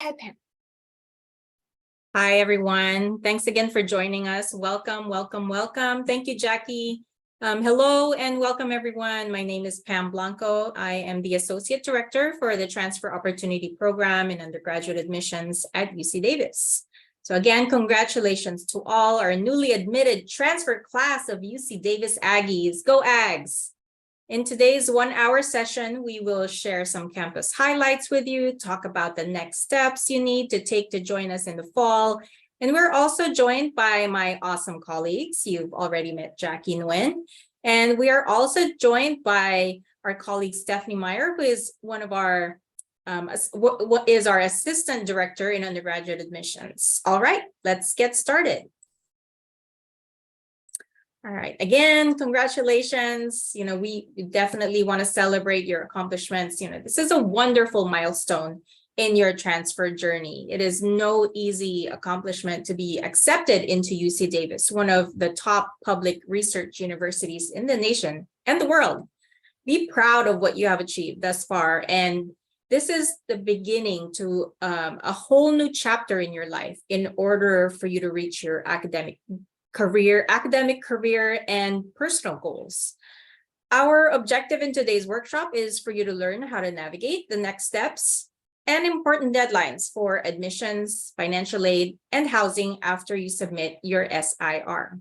ahead, Pam. Hi, everyone. Thanks again for joining us. Welcome, welcome, welcome. Thank you, Jackie. Hello and welcome, everyone. My name is Pam Blanco. I am the Associate Director for the Transfer Opportunity Program in Undergraduate Admissions at UC Davis. So again, congratulations to all our newly admitted transfer class of UC Davis Aggies. Go Ags! In today's 1-hour session, we will share some campus highlights with you, talk about the next steps you need to take to join us in the fall. And we're also joined by my awesome colleagues. You've already met Jackie Nguyen. And we are also joined by our colleague Stephanie Meyer, who is one of our what is our Assistant Director in Undergraduate Admissions. All right, let's get started. All right, again, congratulations. We definitely want to celebrate your accomplishments. This is a wonderful milestone in your transfer journey. It is no easy accomplishment to be accepted into UC Davis, one of the top public research universities in the nation and the world. Be proud of what you have achieved thus far. And this is the beginning to a whole new chapter in your life in order for you to reach your academic career, and personal goals. Our objective in today's workshop is for you to learn how to navigate the next steps and important deadlines for admissions, financial aid, and housing after you submit your SIR.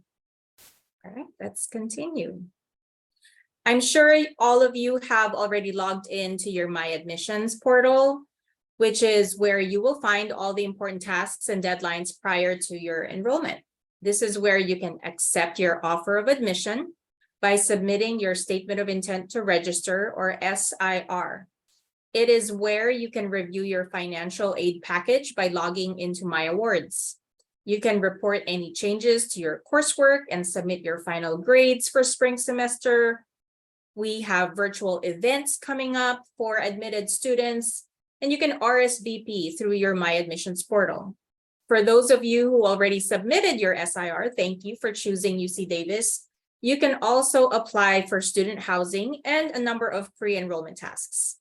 All right, let's continue. I'm sure all of you have already logged into your myadmissions portal, which is where you will find all the important tasks and deadlines prior to your enrollment. This is where you can accept your offer of admission by submitting your statement of intent to register, or SIR. It is where you can review your financial aid package by logging into My Awards. You can report any changes to your coursework and submit your final grades for spring semester. We have virtual events coming up for admitted students, and you can RSVP through your My Admissions portal. For those of you who already submitted your SIR, thank you for choosing UC Davis. You can also apply for student housing and a number of pre-enrollment tasks.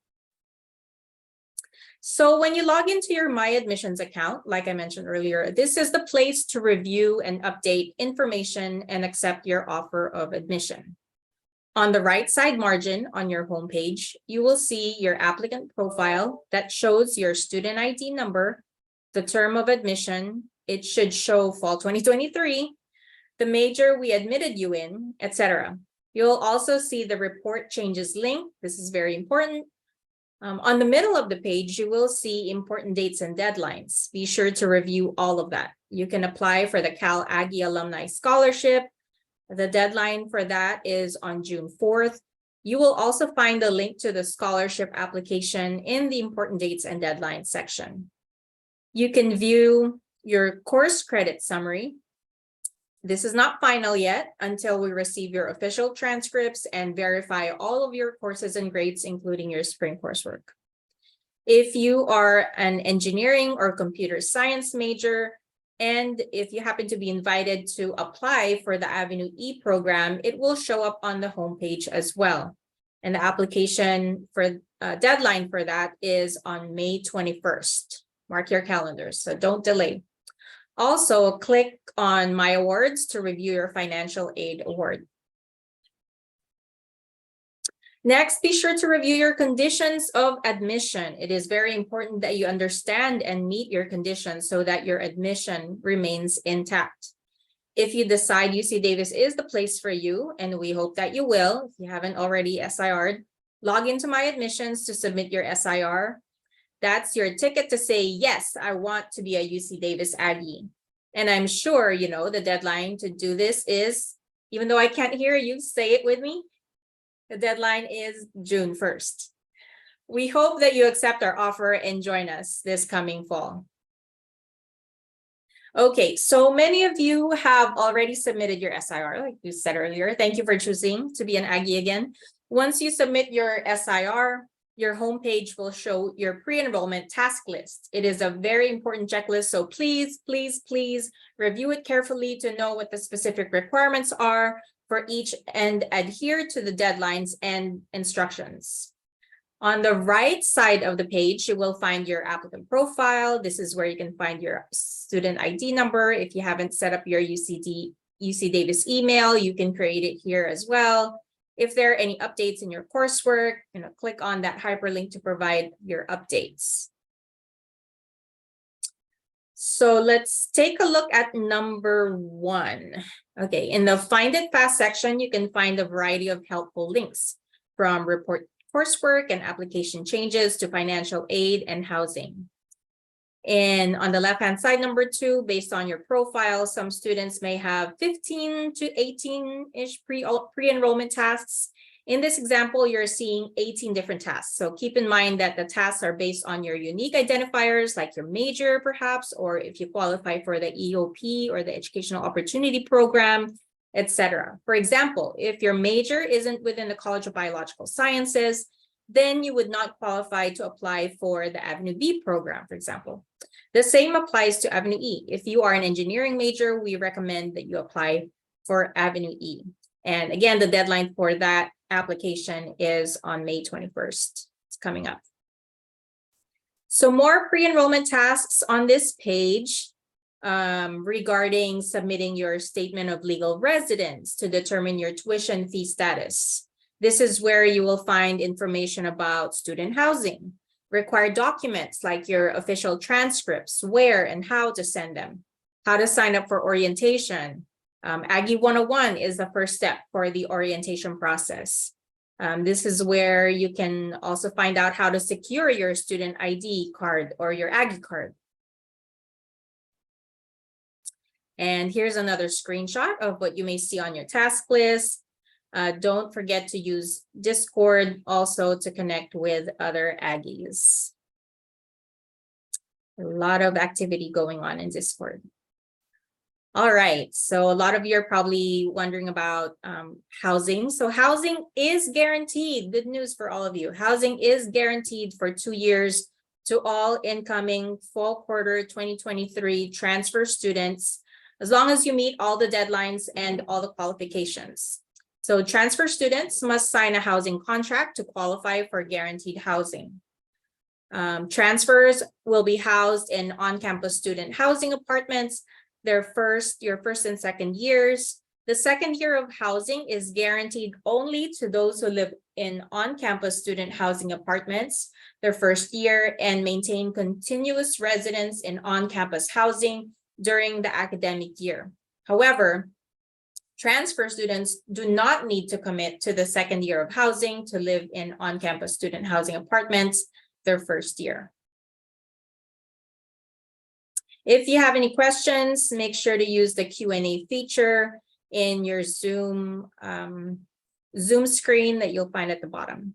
So when you log into your My Admissions account, like I mentioned earlier, this is the place to review and update information and accept your offer of admission. On the right side margin on your homepage, you will see your applicant profile that shows your student ID number, the term of admission. It should show fall 2023, the major we admitted you in, etc. You'll also see the report changes link. This is very important. On the middle of the page, you will see important dates and deadlines. Be sure to review all of that. You can apply for the Cal Aggie Alumni Scholarship. The deadline for that is on June 4th. You will also find a link to the scholarship application in the important dates and deadlines section. You can view your course credit summary. This is not final yet until we receive your official transcripts and verify all of your courses and grades, including your spring coursework. If you are an engineering or computer science major, and if you happen to be invited to apply for the AvenueE program, it will show up on the homepage as well. And the application for deadline for that is on May 21st. Mark your calendars, so don't delay. Also, click on My Awards to review your financial aid award. Next, be sure to review your conditions of admission. It is very important that you understand and meet your conditions so that your admission remains intact. If you decide UC Davis is the place for you, and we hope that you will, if you haven't already SIR'd, log into My Admissions to submit your SIR. That's your ticket to say, yes, I want to be a UC Davis Aggie. And I'm sure, the deadline to do this is, even though I can't hear you, say it with me. The deadline is June 1st. We hope that you accept our offer and join us this coming fall. Okay, so many of you have already submitted your SIR, like you said earlier. Thank you for choosing to be an Aggie again. Once you submit your SIR, your homepage will show your pre-enrollment task list. It is a very important checklist, so please, please, please review it carefully to know what the specific requirements are for each and adhere to the deadlines and instructions. On the right side of the page, you will find your applicant profile. This is where you can find your student ID number. If you haven't set up your UC Davis email, you can create it here as well. If there are any updates in your coursework, click on that hyperlink to provide your updates. So let's take a look at number 1. Okay, in the Find It Fast section, you can find a variety of helpful links from report coursework and application changes to financial aid and housing. And on the left-hand side, number 2, based on your profile, some students may have 15 to 18-ish pre-enrollment tasks. In this example, you're seeing 18 different tasks. So keep in mind that the tasks are based on your unique identifiers, like your major, perhaps, or if you qualify for the EOP or the Educational Opportunity Program, etc. For example, if your major isn't within the College of Biological Sciences, then you would not qualify to apply for the AvenueE program, for example. The same applies to AvenueE. If you are an engineering major, we recommend that you apply for AvenueE. And again, the deadline for that application is on May 21st. It's coming up. So more pre-enrollment tasks on this page regarding submitting your statement of legal residence to determine your tuition fee status. This is where you will find information about student housing, required documents like your official transcripts, where and how to send them, how to sign up for orientation. Aggie 101 is the first step for the orientation process. This is where you can also find out how to secure your student ID card or your Aggie card. And here's another screenshot of what you may see on your task list. Don't forget to use Discord also to connect with other Aggies. A lot of activity going on in Discord. All right, so a lot of you are probably wondering about housing. So housing is guaranteed. Good news for all of you. Housing is guaranteed for 2 years to all incoming fall quarter 2023 transfer students, as long as you meet all the deadlines and all the qualifications. So transfer students must sign a housing contract to qualify for guaranteed housing. Transfers will be housed in on-campus student housing apartments, your first and second years. The second year of housing is guaranteed only to those who live in on-campus student housing apartments their first year and maintain continuous residence in on-campus housing during the academic year. However, transfer students do not need to commit to the second year of housing to live in on-campus student housing apartments their first year. If you have any questions, make sure to use the Q&A feature in your Zoom screen that you'll find at the bottom.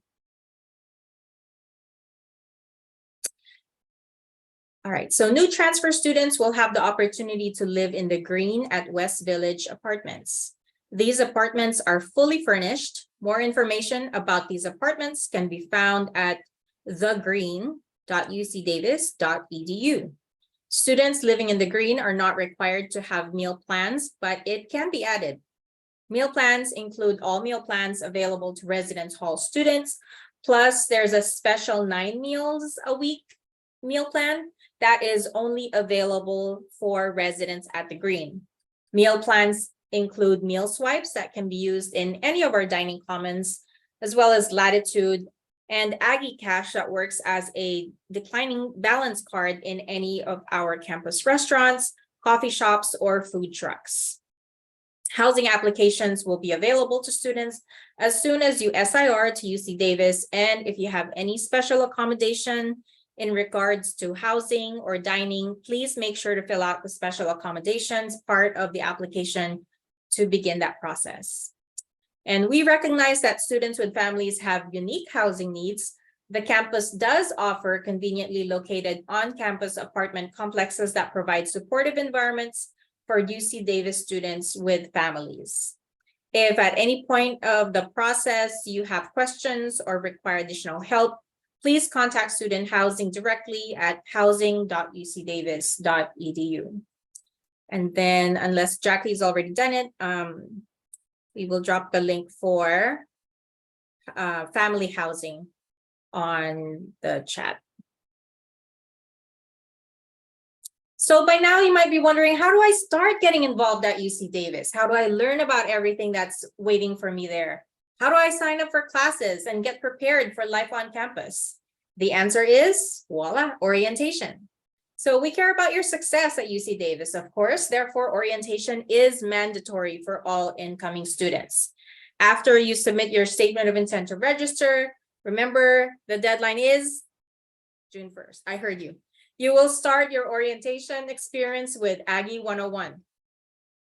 All right, so new transfer students will have the opportunity to live in the green at West Village Apartments. These apartments are fully furnished. More information about these apartments can be found at thegreen.ucdavis.edu. Students living in the green are not required to have meal plans, but it can be added. Meal plans include all meal plans available to residence hall students, plus there's a special 9 meals a week meal plan that is only available for residents at the green. Meal plans include meal swipes that can be used in any of our dining commons, as well as Latitude and Aggie Cash that works as a declining balance card in any of our campus restaurants, coffee shops, or food trucks. Housing applications will be available to students as soon as you SIR to UC Davis, and if you have any special accommodation in regards to housing or dining, please make sure to fill out the special accommodations part of the application to begin that process. And we recognize that students with families have unique housing needs. The campus does offer conveniently located on-campus apartment complexes that provide supportive environments for UC Davis students with families. If at any point of the process you have questions or require additional help, please contact student housing directly at housing.ucdavis.edu. And then, unless Jackie's already done it, we will drop the link for family housing on the chat. So by now you might be wondering, how do I start getting involved at UC Davis? How do I learn about everything that's waiting for me there? How do I sign up for classes and get prepared for life on campus? The answer is, voila, orientation. So we care about your success at UC Davis, of course. Therefore, orientation is mandatory for all incoming students. After you submit your statement of intent to register, remember the deadline is June 1st. I heard you. You will start your orientation experience with Aggie 101.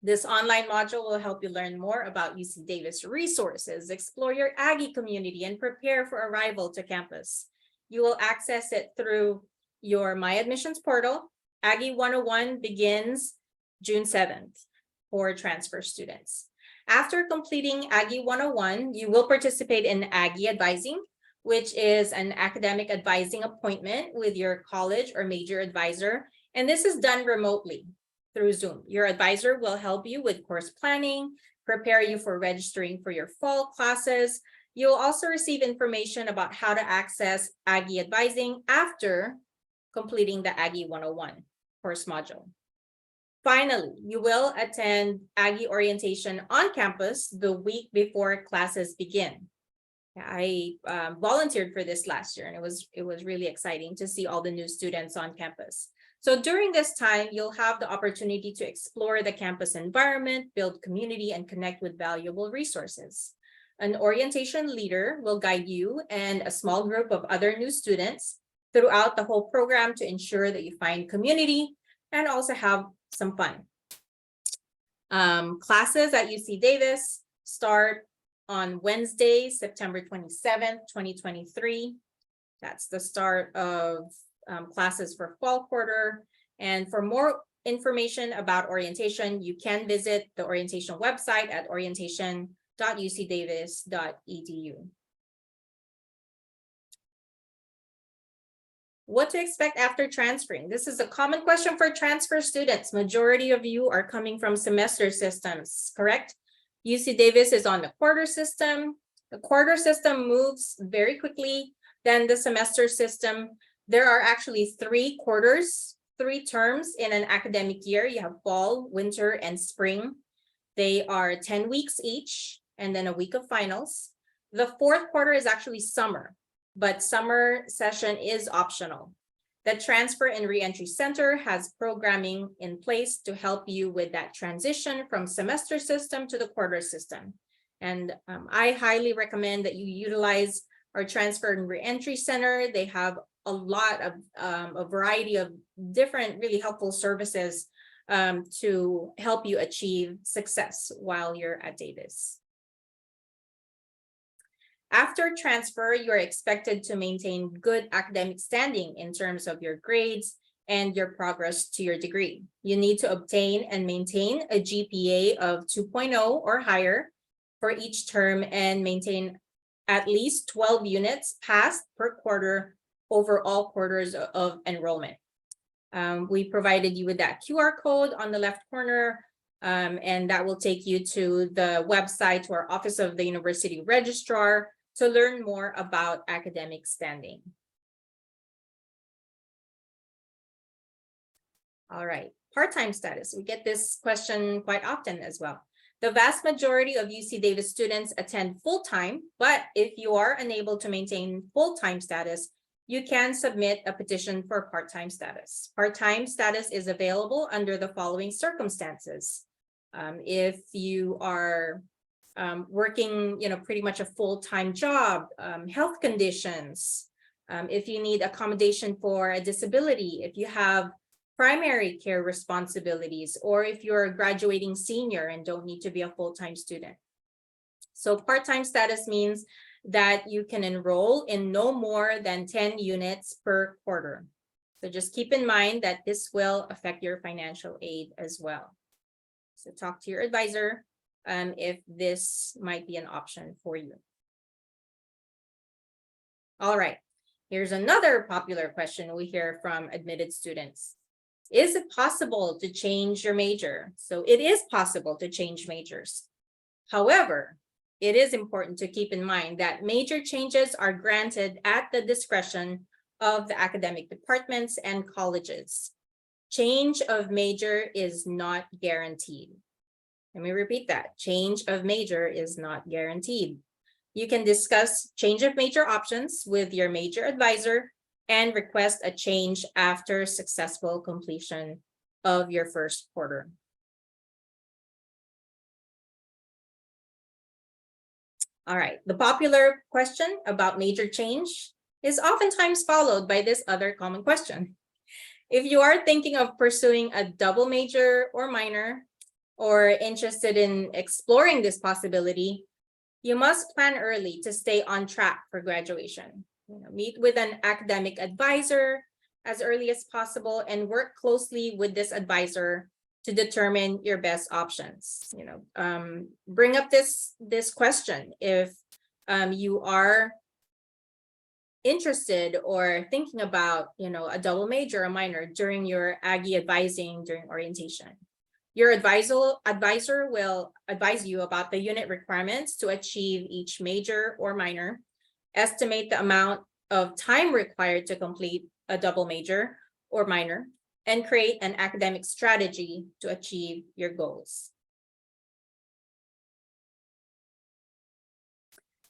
This online module will help you learn more about UC Davis resources, explore your Aggie community, and prepare for arrival to campus. You will access it through your myadmissions portal. Aggie 101 begins June 7th for transfer students. After completing Aggie 101, you will participate in Aggie advising, which is an academic advising appointment with your college or major advisor. And this is done remotely through Zoom. Your advisor will help you with course planning, prepare you for registering for your fall classes. You'll also receive information about how to access Aggie advising after completing the Aggie 101 course module. Finally, you will attend Aggie orientation on campus the week before classes begin. I volunteered for this last year, and it was really exciting to see all the new students on campus. So during this time, you'll have the opportunity to explore the campus environment, build community, and connect with valuable resources. An orientation leader will guide you and a small group of other new students throughout the whole program to ensure that you find community and also have some fun. Classes at UC Davis start on Wednesday, September 27th, 2023. That's the start of classes for fall quarter. And for more information about orientation, you can visit the orientation website at orientation.ucdavis.edu. What to expect after transferring? This is a common question for transfer students. Majority of you are coming from semester systems, correct? UC Davis is on the quarter system. The quarter system moves very quickly than the semester system. There are actually 3 quarters, 3 terms in an academic year. You have fall, winter, and spring. They are 10 weeks each, and then a week of finals. The 4th quarter is actually summer, but summer session is optional. The Transfer and Reentry Center has programming in place to help you with that transition from semester system to the quarter system. And I highly recommend that you utilize our Transfer and Reentry Center. They have a lot of a variety of different really helpful services to help you achieve success while you're at Davis. After transfer, you're expected to maintain good academic standing in terms of your grades and your progress to your degree. You need to obtain and maintain a GPA of 2.0 or higher for each term and maintain at least 12 units passed per quarter over all quarters of enrollment. We provided you with that QR code on the left corner, and that will take you to the website, to our Office of the University Registrar, to learn more about academic standing. All right, part-time status. We get this question quite often as well. The vast majority of UC Davis students attend full-time, but if you are unable to maintain full-time status, you can submit a petition for part-time status. Part-time status is available under the following circumstances. If you are working, pretty much a full-time job, health conditions, if you need accommodation for a disability, if you have primary care responsibilities, or if you're a graduating senior and don't need to be a full-time student. So part-time status means that you can enroll in no more than 10 units per quarter. So just keep in mind that this will affect your financial aid as well. So talk to your advisor if this might be an option for you. All right, here's another popular question we hear from admitted students. Is it possible to change your major? So it is possible to change majors. However, it is important to keep in mind that major changes are granted at the discretion of the academic departments and colleges. Change of major is not guaranteed. Let me repeat that. Change of major is not guaranteed. You can discuss change of major options with your major advisor and request a change after successful completion of your first quarter. All right, the popular question about major change is oftentimes followed by this other common question. If you are thinking of pursuing a double major or minor, or interested in exploring this possibility, you must plan early to stay on track for graduation. Meet with an academic advisor as early as possible and work closely with this advisor to determine your best options. Bring up this question if you are interested or thinking about a double major or minor during your Aggie advising during orientation. Your advisor will advise you about the unit requirements to achieve each major or minor, estimate the amount of time required to complete a double major or minor, and create an academic strategy to achieve your goals.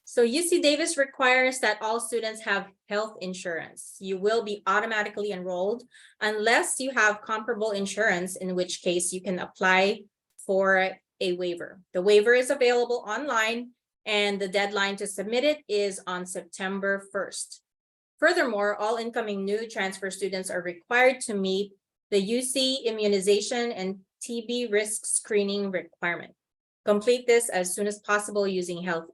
So UC Davis requires that all students have health insurance. You will be automatically enrolled unless you have comparable insurance, in which case you can apply for a waiver. The waiver is available online and the deadline to submit it is on September 1st. Furthermore, all incoming new transfer students are required to meet the UC immunization and TB risk screening requirement. Complete this as soon as possible using health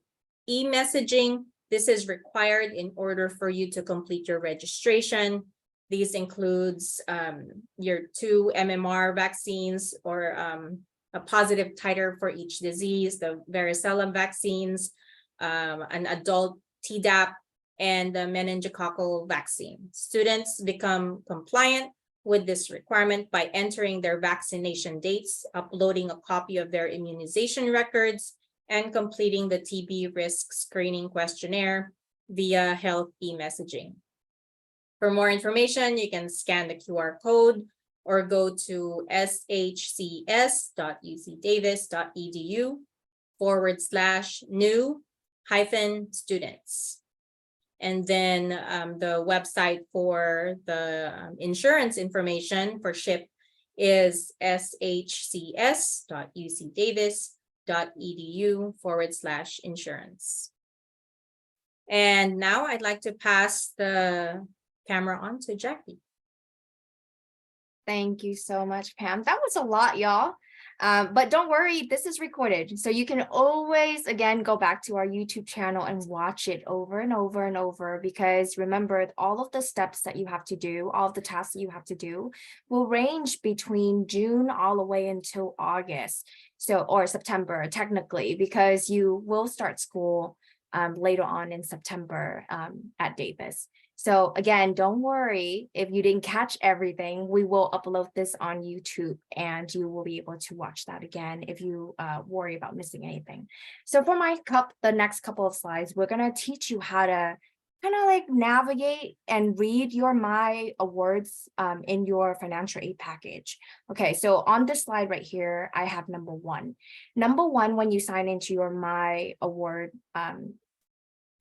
e-messaging. This is required in order for you to complete your registration. These includes your 2 MMR vaccines or a positive titer for each disease, the varicella vaccines, an adult Tdap, and the meningococcal vaccine. Students become compliant with this requirement by entering their vaccination dates, uploading a copy of their immunization records, and completing the TB risk screening questionnaire via health e-messaging. For more information, you can scan the QR code or go to shcs.ucdavis.edu/new-students. And then the website for the insurance information for SHIP is shcs.ucdavis.edu/insurance. And now I'd like to pass the camera on to Jackie. Thank you so much, Pam. That was a lot, y'all. But don't worry, this is recorded. So you can always, again, go back to our YouTube channel and watch it over and over and over, because remember, all of the steps that you have to do, all of the tasks that you have to do will range between June all the way until August. So, or September, technically, because you will start school later on in September at Davis. So again, don't worry if you didn't catch everything. We will upload this on YouTube and you will be able to watch that again if you worry about missing anything. So for the next couple of slides, we're going to teach you how to kind of like navigate and read your My Awards in your financial aid package. Okay, so on this slide right here, I have number one. Number one, when you sign into your My Award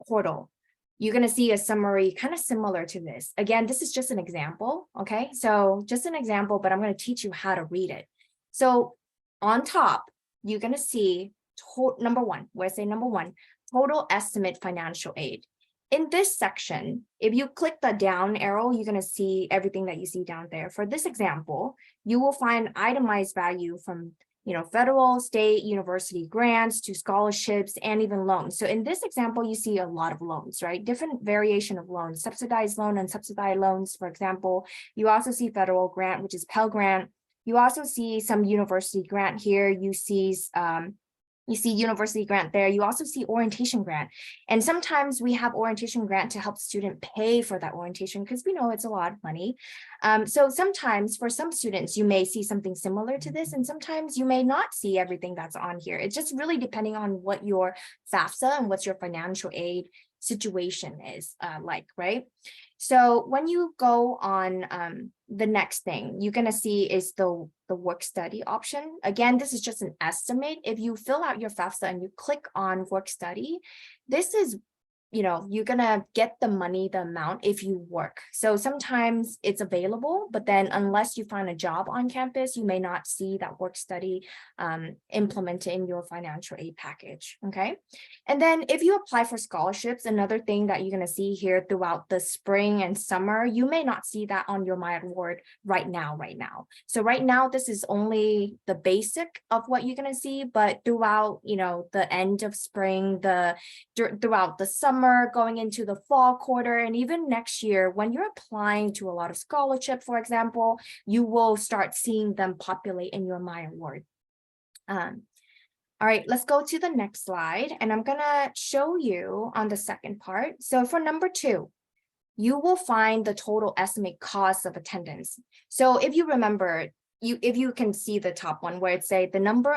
portal, you're going to see a summary kind of similar to this. Again, this is just an example, okay? So just an example, but I'm going to teach you how to read it. So on top, you're going to see number one, where I say number one, total estimate financial aid. In this section, if you click the down arrow, you're going to see everything that you see down there. For this example, you will find itemized value from federal, state, university grants to scholarships and even loans. So in this example, you see a lot of loans, right? Different variation of loans, subsidized loan and subsidized loans, for example. You also see federal grant, which is Pell Grant. You also see some university grant here. You see You see university grant there. You also see orientation grant. And sometimes we have orientation grant to help student pay for that orientation because we know it's a lot of money. So sometimes for some students, you may see something similar to this, and sometimes you may not see everything that's on here. It's just really depending on what your FAFSA and what's your financial aid situation is like, right? So when you go on the next thing you're going to see is the work study option. Again, this is just an estimate. If you fill out your FAFSA and you click on work study, this is, you're going to get the money, the amount if you work. So sometimes it's available, but then unless you find a job on campus, you may not see that work study implemented in your financial aid package. Okay. And then if you apply for scholarships, another thing that you're going to see here throughout the spring and summer, you may not see that on your My Award right now. So right now, this is only the basic of what you're going to see, but throughout, the end of spring, throughout the summer, going into the fall quarter, and even next year, when you're applying to a lot of scholarship, for example, you will start seeing them populate in your My Award. All right, let's go to the next slide, and I'm gonna show you on the second part. So for number 2, you will find the total estimate cost of attendance. So if you remember, if you can see the top one where it say the number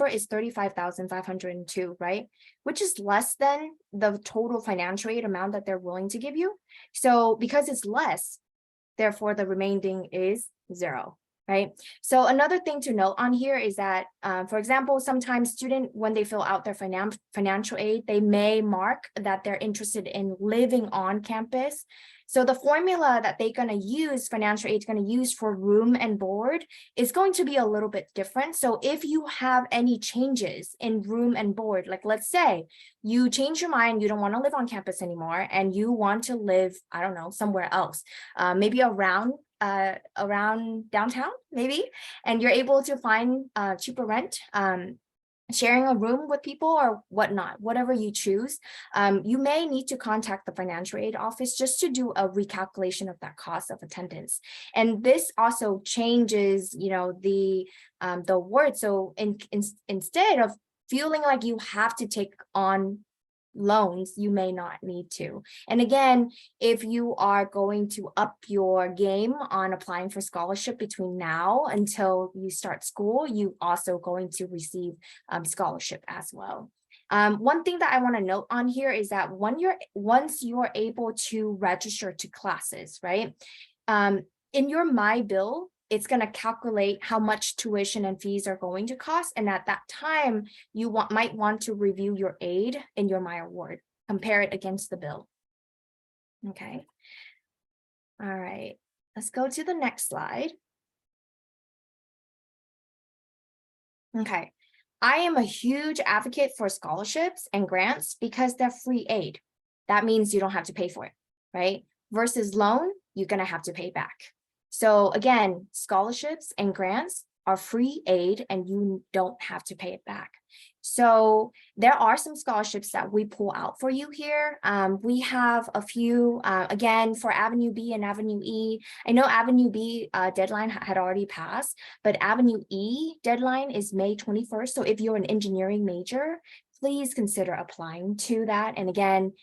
is 35,502, right? Which is less than the total financial aid amount that they're willing to give you. So because it's less, therefore the remaining is 0. Right. So another thing to note on here is that, for example, sometimes student, when they fill out their financial aid, they may mark that they're interested in living on campus. So the formula that they're going to use, financial aid is going to use for room and board is going to be a little bit different. So if you have any changes in room and board, like let's say you change your mind, you don't want to live on campus anymore, and you want to live, I don't know, somewhere else, maybe around downtown, maybe, and you're able to find cheaper rent, sharing a room with people or whatnot, whatever you choose, you may need to contact the financial aid office just to do a recalculation of that cost of attendance. And this also changes, the word. So instead of feeling like you have to take on loans, you may not need to. And again, if you are going to up your game on applying for scholarship between now until you start school, you also going to receive scholarship as well. One thing that I want to note on here is that once you're able to register to classes, right? In your My Bill, it's going to calculate how much tuition and fees are going to cost. And at that time, you might want to review your aid in your My Award, compare it against the bill. Okay. All right, let's go to the next slide. Okay, I am a huge advocate for scholarships and grants because they're free aid. That means you don't have to pay for it, right? Versus loan, you're going to have to pay back. So again, scholarships and grants are free aid and you don't have to pay it back. So there are some scholarships that we pull out for you here. We have a few, again, for AvenueB and AvenueE. I know AvenueB deadline had already passed, but AvenueE deadline is May 21st. So if you're an engineering major, please consider applying to that. And again,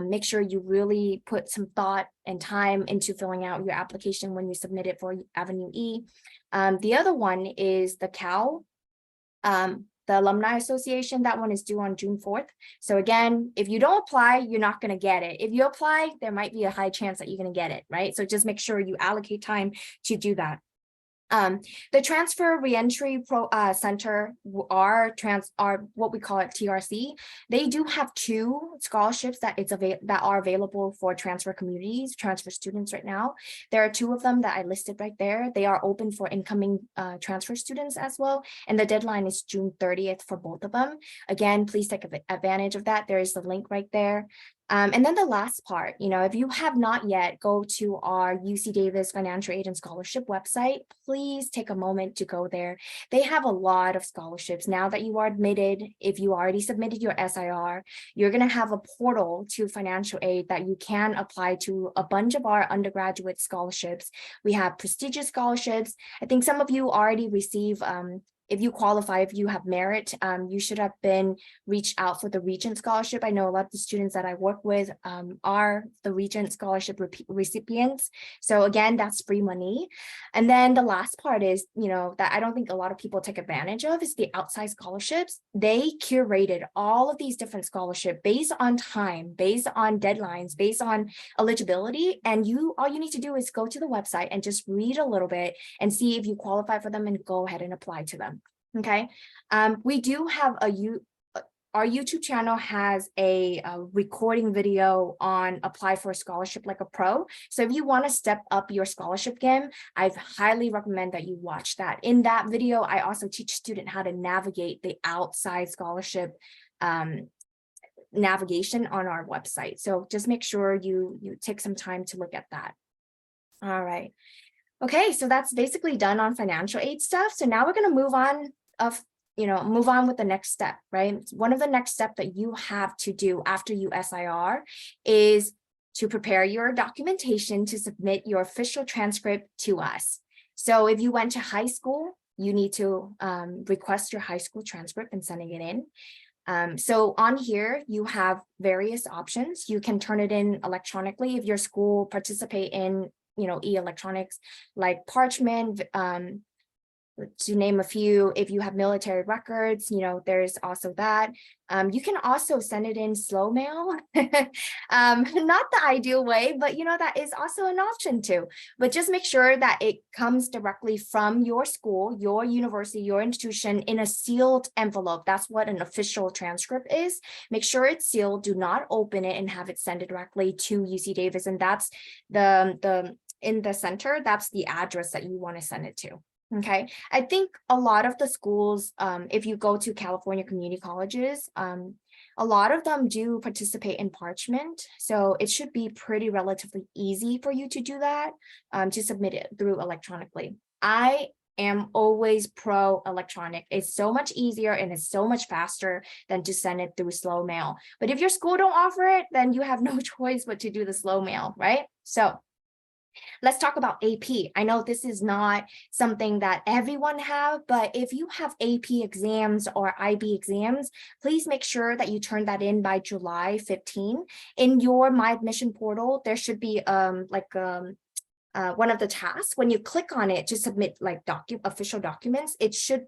make sure you really put some thought and time into filling out your application when you submit it for AvenueE. The other one is the Cal, the Alumni Association. That one is due on June 4th. So again, if you don't apply, you're not going to get it. If you apply, there might be a high chance that you're going to get it, right? So just make sure you allocate time to do that. The Transfer Reentry Center are what we call it TRC. They do have 2 scholarships that are available for transfer communities, transfer students right now. There are 2 of them that I listed right there. They are open for incoming transfer students as well. And the deadline is June 30th for both of them. Again, please take advantage of that. There is the link right there. And then the last part, if you have not yet, go to our UC Davis Financial Aid and Scholarship website. Please take a moment to go there. They have a lot of scholarships. Now that you are admitted, if you already submitted your SIR, you're going to have a portal to financial aid that you can apply to a bunch of our undergraduate scholarships. We have prestigious scholarships. I think some of you already receive if you qualify, if you have merit, you should have been reached out for the Regent Scholarship. I know a lot of the students that I work with are the Regent Scholarship recipients. So again, that's free money. And then the last part is, that I don't think a lot of people take advantage of is the outside scholarships. They curated all of these different scholarships based on time, based on deadlines, based on eligibility. And all you need to do is go to the website and just read a little bit and see if you qualify for them and go ahead and apply to them. Okay. We do have our YouTube channel has a recording video on apply for a scholarship like a pro. So if you want to step up your scholarship game, I highly recommend that you watch that. In that video, I also teach students how to navigate the outside scholarship navigation on our website. So just make sure you take some time to look at that. All right. Okay, so that's basically done on financial aid stuff. So now we're going to move on with the next step, right? One of the next steps that you have to do after you SIR is to prepare your documentation to submit your official transcript to us. So if you went to high school, you need to request your high school transcript and sending it in. So on here, you have various options. You can turn it in electronically if your school participate in e-electronics like parchment, to name a few. If you have military records, there's also that. You can also send it in slow mail. Not the ideal way, but that is also an option too. But just make sure that it comes directly from your school, your university, your institution in a sealed envelope. That's what an official transcript is. Make sure it's sealed. Do not open it and have it send it directly to UC Davis. And that's in the center, that's the address that you want to send it to. Okay, I think a lot of the schools, if you go to California community colleges, a lot of them do participate in parchment. So it should be pretty relatively easy for you to do that, to submit it through electronically. I am always pro electronic. It's so much easier and it's so much faster than to send it through slow mail. But if your school don't offer it, then you have no choice but to do the slow mail, right? So let's talk about AP. I know this is not something that everyone have, but if you have AP exams or IB exams, please make sure that you turn that in by July 15. In your My Admission portal, there should be one of the tasks. When you click on it to submit like official documents, it should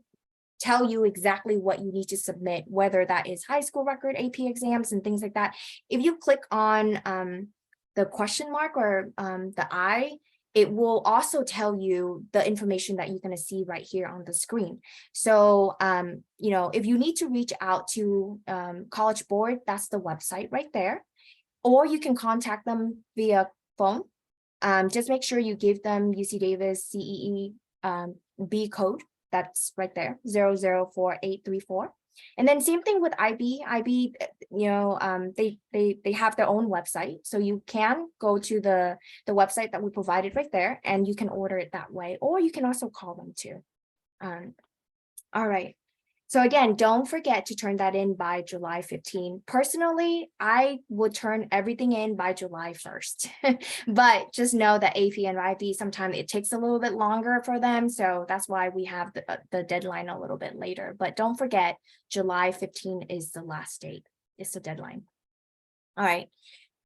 tell you exactly what you need to submit, whether that is high school record, AP exams, and things like that. If you click on the question mark or the I, it will also tell you the information that you're going to see right here on the screen. So, if you need to reach out to College Board, that's the website right there. Or you can contact them via phone. Just make sure you give them UC Davis CEE B code. That's right there, 004834. And then same thing with IB. IB, they have their own website, so you can go to the website that we provided right there, and you can order it that way, or you can also call them too. All right. So again, don't forget to turn that in by July 15. Personally, I would turn everything in by July 1st, but just know that AP and IB, sometimes it takes a little bit longer for them. So that's why we have the deadline a little bit later, but don't forget July 15 is the last date. It's the deadline. All right,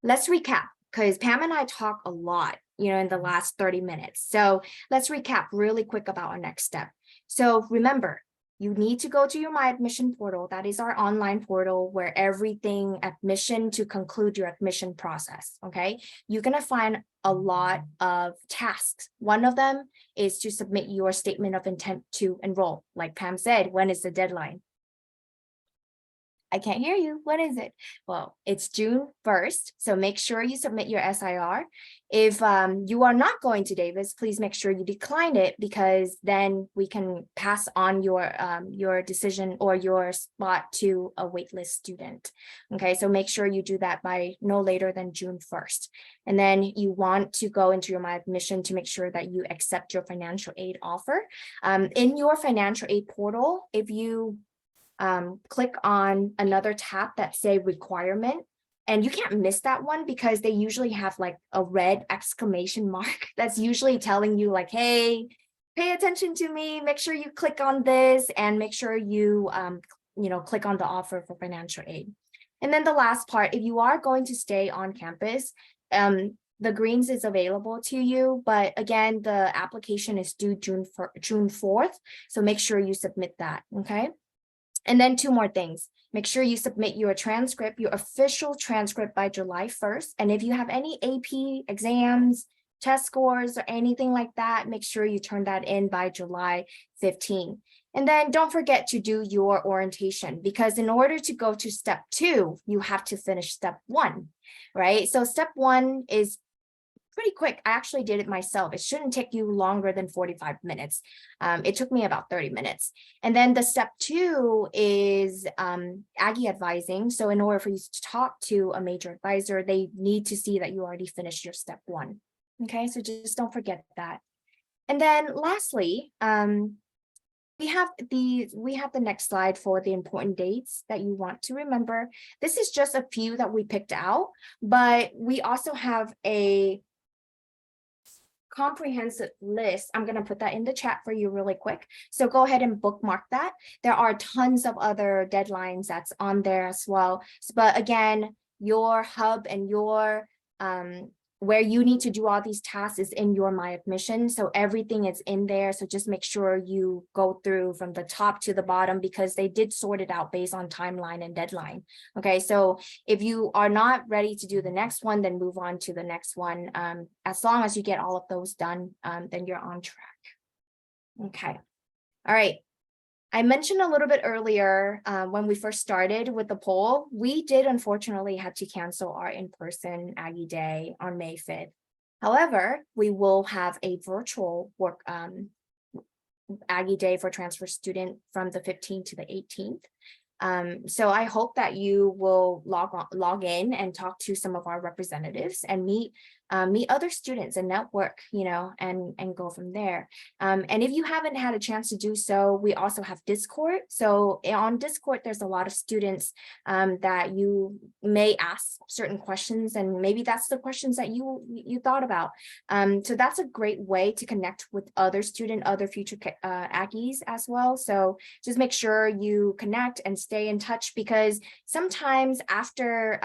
let's recap because Pam and I talk a lot, in the last 30 minutes. So let's recap really quick about our next step. So remember, you need to go to your My Admission portal. That is our online portal where everything admission to conclude your admission process, okay? You're gonna find a lot of tasks. One of them is to submit your statement of intent to enroll. Like Pam said, when is the deadline? I can't hear you. When is it? Well, it's June 1st. So make sure you submit your SIR. If you are not going to Davis, please make sure you decline it because then we can pass on your decision or your spot to a waitlist student. Okay, so make sure you do that by no later than June 1st. And then you want to go into your My Admission to make sure that you accept your financial aid offer. In your financial aid portal, if you click on another tab that say requirement, and you can't miss that one because they usually have like a red exclamation mark that's usually telling you like, hey, pay attention to me, make sure you click on this, and make sure you, click on the offer for financial aid. And then the last part, if you are going to stay on campus, the greens is available to you, but again, the application is due June 4th. So make sure you submit that, okay? And then 2 more things. Make sure you submit your transcript, your official transcript by July 1st. And if you have any AP exams, test scores, or anything like that, make sure you turn that in by July 15th. And then don't forget to do your orientation, because in order to go to step 2, you have to finish step 1, right? So step 1 is pretty quick. I actually did it myself. It shouldn't take you longer than 45 minutes. It took me about 30 minutes. And then the step 2 is Aggie advising. So in order for you to talk to a major advisor, they need to see that you already finished your step 1. Okay, so just don't forget that. And then lastly, we have the next slide for the important dates that you want to remember. This is just a few that we picked out, but we also have a comprehensive list. I'm going to put that in the chat for you really quick. So go ahead and bookmark that. There are tons of other deadlines that's on there as well. But again, your hub and your where you need to do all these tasks is in your myadmissions. So everything is in there. So just make sure you go through from the top to the bottom, because they did sort it out based on timeline and deadline. Okay, so if you are not ready to do the next one, then move on to the next one. As long as you get all of those done, then you're on track. Okay, all right. I mentioned a little bit earlier when we first started with the poll, we did unfortunately have to cancel our in-person Aggie Day on May 5th. However, we will have a virtual Aggie Day for transfer student from the 15th to the 18th. So I hope that you will log in and talk to some of our representatives and meet other students and network, and go from there. And if you haven't had a chance to do so, we also have Discord. So on Discord, there's a lot of students that you may ask certain questions, and maybe that's the questions that you thought about. So that's a great way to connect with other future Aggies as well. So just make sure you connect and stay in touch, because sometimes after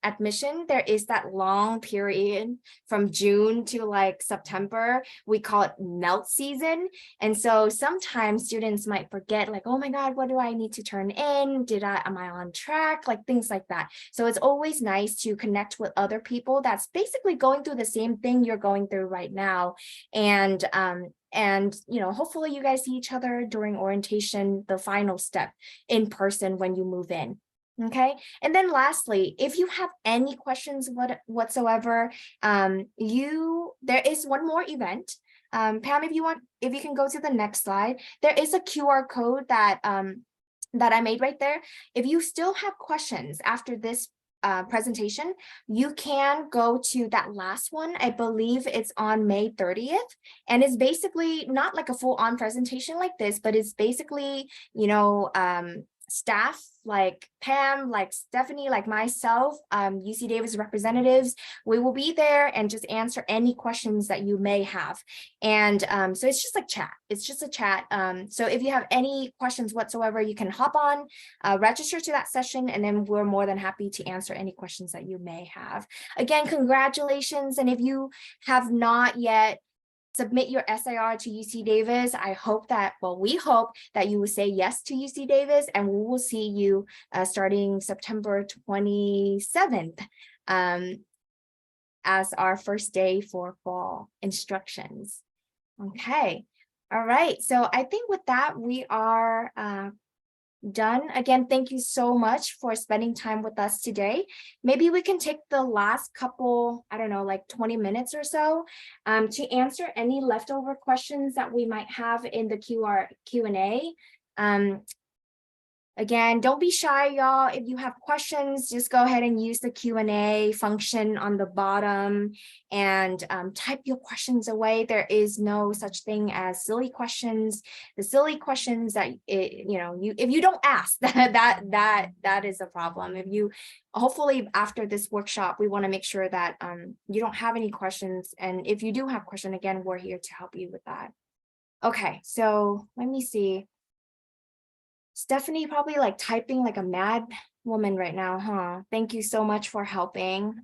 admission, there is that long period from June to like September. We call it melt season. And so sometimes students might forget, like, oh my God, what do I need to turn in? Am I on track? Like things like that. So it's always nice to connect with other people that's basically going through the same thing you're going through right now. And hopefully you guys see each other during orientation, the final step in person when you move in. Okay, and then lastly, if you have any questions whatsoever, there is one more event. Pam, if you can go to the next slide, there is a QR code that I made right there. If you still have questions after this presentation, you can go to that last one. I believe it's on May 30th, and it's basically not like a full-on presentation like this, but it's basically, staff like Pam, like Stephanie, like myself, UC Davis representatives, we will be there and just answer any questions that you may have. And so it's just like chat. It's just a chat. So if you have any questions whatsoever, you can hop on, register to that session, and then we're more than happy to answer any questions that you may have. Again, congratulations. And if you have not yet submit your SIR to UC Davis, we hope that you will say yes to UC Davis, and we will see you starting September 27th as our first day for fall instructions. Okay, all right, so I think with that, we are done. Again, thank you so much for spending time with us today. Maybe we can take the last couple, I don't know, like 20 minutes or so to answer any leftover questions that we might have in the Q&A. Again, don't be shy, y'all. If you have questions, just go ahead and use the Q&A function on the bottom and type your questions away. There is no such thing as silly questions. The silly questions that if you don't ask, that is a problem. Hopefully after this workshop, we want to make sure that you don't have any questions. And if you do have questions, again, we're here to help you with that. Okay, so let me see. Stephanie probably like typing like a mad woman right now, huh? Thank you so much for helping.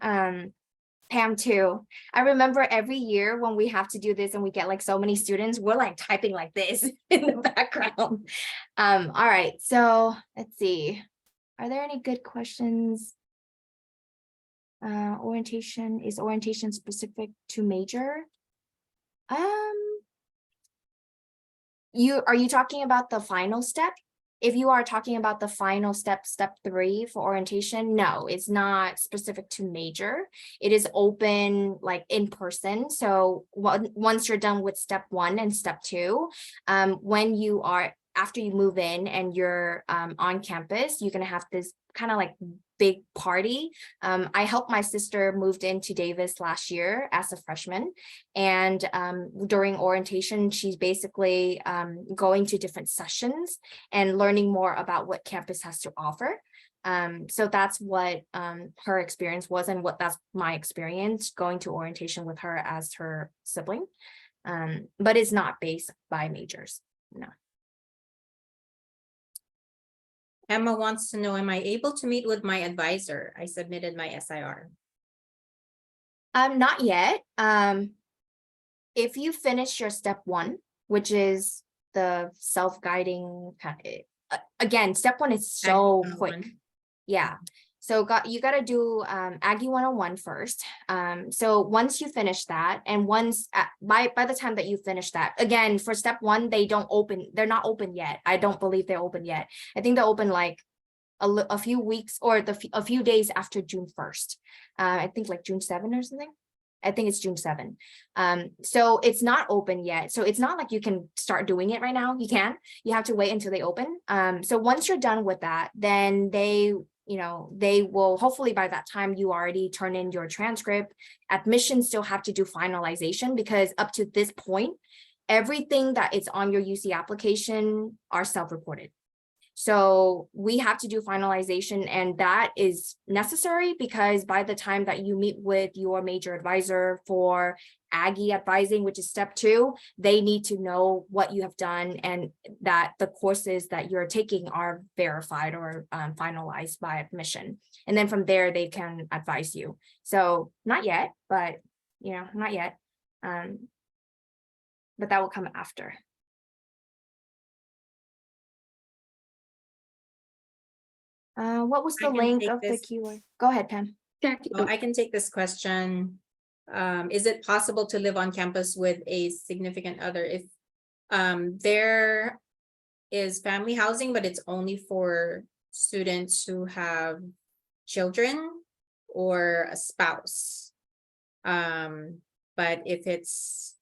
Pam too. I remember every year when we have to do this and we get like so many students, we're like typing like this in the background. All right, so let's see. Are there any good questions? Orientation, is orientation specific to major? Are you talking about the final step? If you are talking about the final step, step 3 for orientation, no, it's not specific to major. It is open like in person. So once you're done with step 1 and step 2, when you are after you move in and you're on campus, you're gonna have this kind of like big party. I helped my sister moved into Davis last year as a freshman, and during orientation, she's basically going to different sessions and learning more about what campus has to offer. So that's what her experience was, and that's my experience going to orientation with her as her sibling. But it's not based by majors, no. Emma wants to know, am I able to meet with my advisor? I submitted my SIR. Not yet. If you finish your step 1, which is the self-guiding, again, step 1 is so quick. Yeah. So you got to do Aggie 101 first. So once you finish that, and by the time that you finish that, again, for step 1, they're not open yet. I don't believe they're open yet. I think they're open like a few weeks or a few days after June 1st. I think like June 7 or something. I think it's June 7. So it's not open yet. So it's not like you can start doing it right now. You have to wait until they open. So once you're done with that, then they will, hopefully by that time you already turn in your transcript. Admissions still have to do finalization, because up to this point, everything that is on your UC application are self-reported. So we have to do finalization, and that is necessary because by the time that you meet with your major advisor for Aggie advising, which is step 2, they need to know what you have done and that the courses that you're taking are verified or finalized by admission. And then from there, they can advise you. So not yet, but not yet. But that will come after. What was the link of the keyword? Go ahead, Pam. I can take this question. Is it possible to live on campus with a significant other if there is family housing, but it's only for students who have children or a spouse? But if it's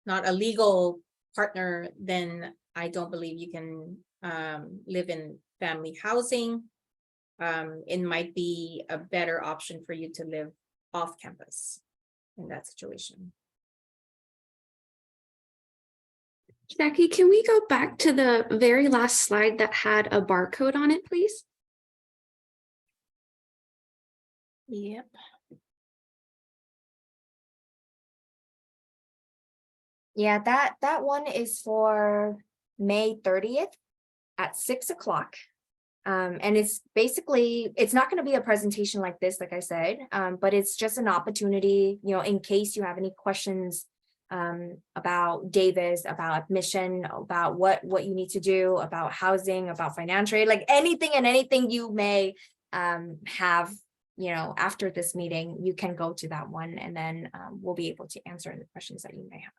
not a legal partner, then I don't believe you can live in family housing. It might be a better option for you to live off campus in that situation. Jackie, can we go back to the very last slide that had a barcode on it, please? Yep. Yeah, that one is for May 30th at 6 o'clock. And it's basically, it's not going to be a presentation like this, like I said, but it's just an opportunity, in case you have any questions about Davis, about admission, about what you need to do, about housing, about financial aid, like anything and anything you may have, after this meeting, you can go to that one, and then we'll be able to answer the questions that you may have.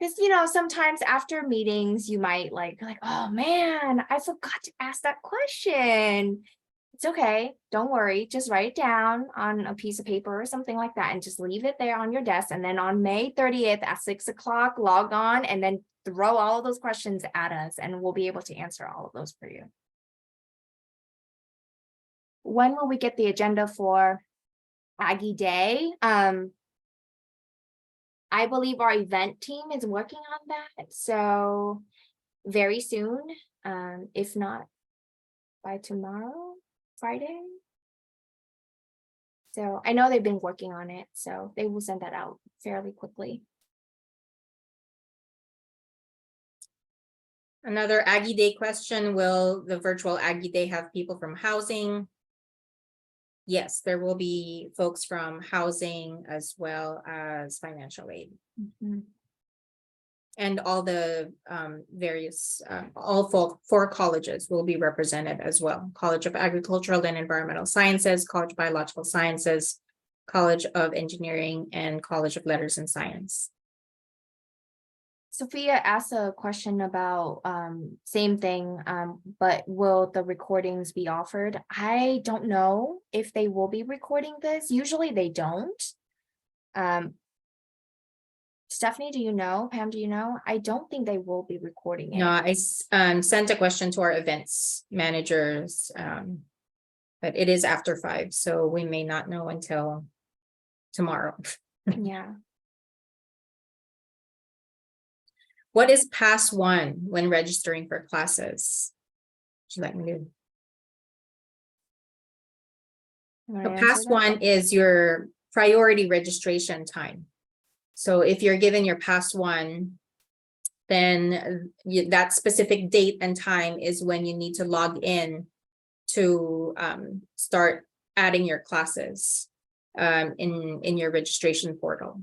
Because, sometimes after meetings, you might like, oh man, I forgot to ask that question. It's okay. Don't worry. Just write it down on a piece of paper or something like that and just leave it there on your desk. And then on May 30th at 6 o'clock, log on and then throw all of those questions at us and we'll be able to answer all of those for you. When will we get the agenda for Aggie Day? I believe our event team is working on that. So very soon, if not by tomorrow, Friday. So I know they've been working on it, so they will send that out fairly quickly. Another Aggie Day question, will the virtual Aggie Day have people from housing? Yes, there will be folks from housing as well as financial aid. And all the various, all four colleges will be represented as well. College of Agricultural and Environmental Sciences, College of Biological Sciences, College of Engineering, and College of Letters and Science. Sophia asked a question about same thing, but will the recordings be offered? I don't know if they will be recording this. Usually they don't. Stephanie, do you know? Pam, do you know? I don't think they will be recording it. No, I sent a question to our events managers, but it is after 5, so we may not know until tomorrow. Yeah. What is pass 1 when registering for classes? Would you like me to? Wanna So answer pass that? 1 is your priority registration time. So if you're given your pass 1, then that specific date and time is when you need to log in to start adding your classes in your registration portal.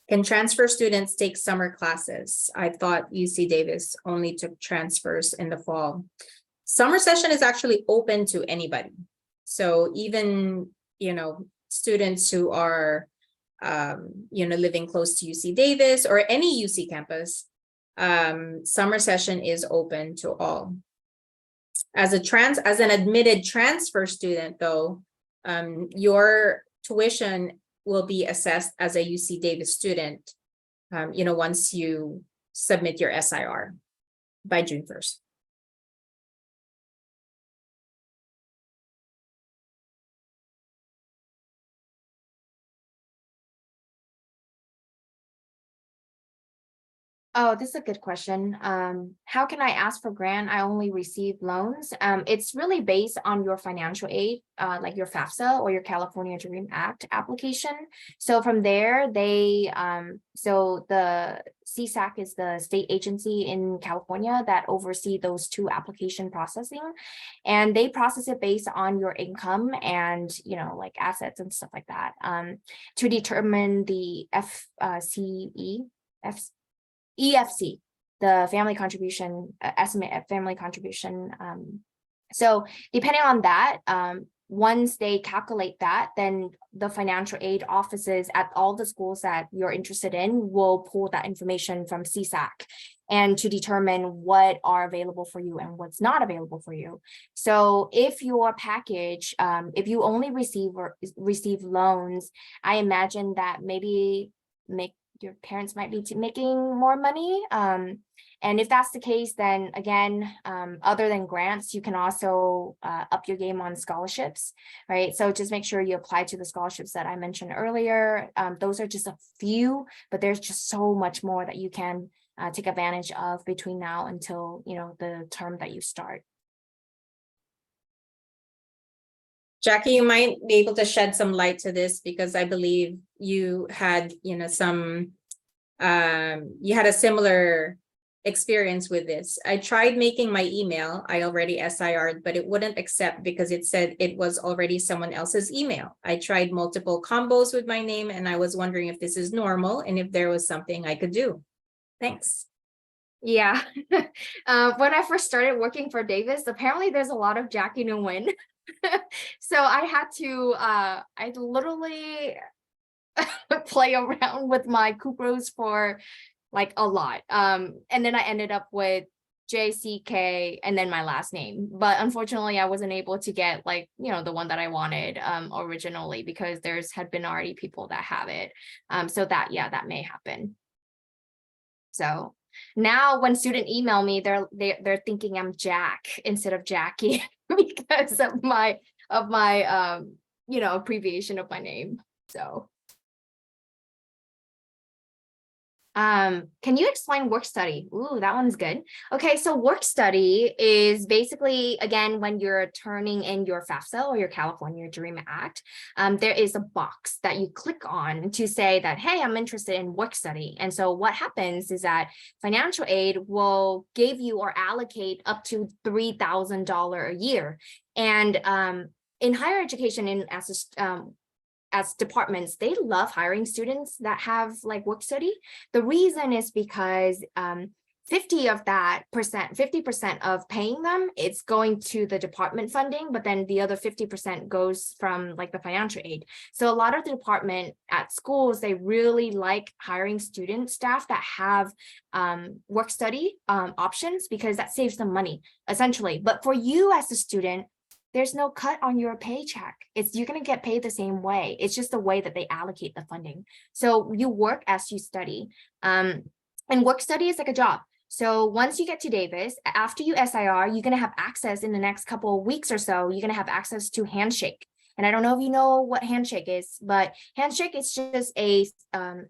Can transfer students take summer classes? I thought UC Davis only took transfers in the fall. Summer session is actually open to anybody. So even, students who are, living close to UC Davis or any UC campus, summer session is open to all. As an admitted transfer student, though, your tuition will be assessed as a UC Davis student, once you submit your SIR by June 1st. Oh, this is a good question. How can I ask for grant? I only receive loans. It's really based on your financial aid, like your FAFSA or your California Dream Act application. So from there, so the CSAC is the state agency in California that oversee those 2 application processing, and they process it based on your income and, like assets and stuff like that, to determine the EFC, the family contribution, estimate of family contribution. So depending on that, once they calculate that, then the financial aid offices at all the schools that you're interested in will pull that information from CSAC and to determine what are available for you and what's not available for you. So if your package, if you only receive loans, I imagine that maybe your parents might be making more money. And if that's the case, then again, other than grants, you can also up your game on scholarships, right? So just make sure you apply to the scholarships that I mentioned earlier. Those are just a few, but there's just so much more that you can take advantage of between now until, the term that you start. Jackie, you might be able to shed some light to this because I believe you had, you had a similar experience with this. I tried making my email. I already SIR'd, but it wouldn't accept because it said it was already someone else's email. I tried multiple combos with my name and I was wondering if this is normal and if there was something I could do. Thanks. Yeah. When I first started working for Davis, apparently there's a lot of Jackie Nguyen. So I had to, I literally play around with my Kukros for like a lot. And then I ended up with JCK and then my last name. But unfortunately, I wasn't able to get like, the one that I wanted originally because had been already people that have it. So that may happen. So now when students email me, they're thinking I'm Jack instead of Jackie because of my abbreviation of my name. So Can you explain work study? Ooh, that one's good. Okay, so work study is basically, again, when you're turning in your FAFSA or your California Dream Act, there is a box that you click on to say that, hey, I'm interested in work study. And so what happens is that financial aid will give you or allocate up to $3,000 a year. And in higher education, as departments, they love hiring students that have like work study. The reason is because 50% of paying them, it's going to the department funding, but then the other 50% goes from like the financial aid. So a lot of the department at schools, they really like hiring student staff that have work study options, because that saves them money essentially. But for you as a student, there's no cut on your paycheck. You're going to get paid the same way. It's just the way that they allocate the funding. So you work as you study. And work study is like a job. So once you get to Davis, after you SIR, you're going to have access in the next couple of weeks or so, you're going to have access to Handshake. And I don't know if you know what Handshake is, but Handshake is just a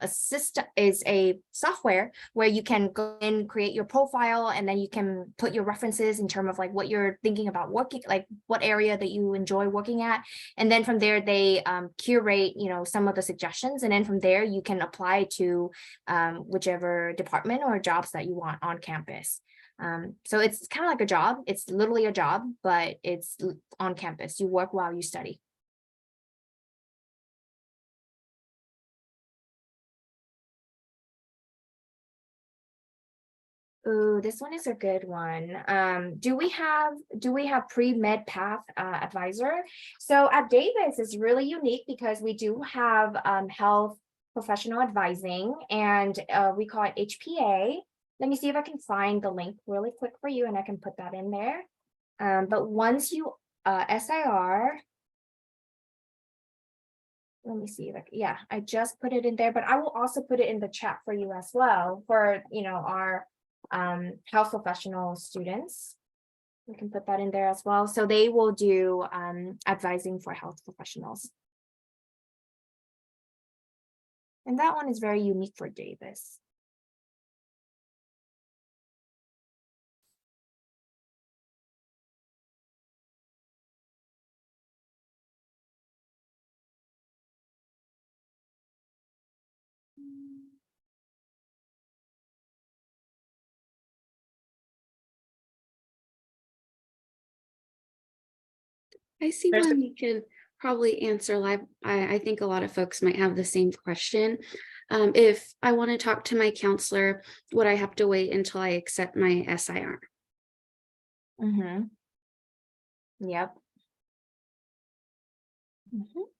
system, is a software where you can go and create your profile, and then you can put your references in terms of like what you're thinking about working, like what area that you enjoy working at. And then from there, they curate, some of the suggestions. And then from there, you can apply to whichever department or jobs that you want on campus. So it's kind of like a job. It's literally a job, but it's on campus. You work while you study. Ooh, this one is a good one. Do we have pre-med path advisor? So at Davis is really unique because we do have health professional advising, and we call it HPA. Let me see if I can find the link really quick for you, and I can put that in there. But once you SIR, let me see if I just put it in there, but I will also put it in the chat for you as well for our health professional students. We can put that in there as well. So they will do advising for health professionals. And that one is very unique for Davis. I see one you can probably answer live. I think a lot of folks might have the same question. If I want to talk to my counselor, would I have to wait until I accept my SIR? Yep.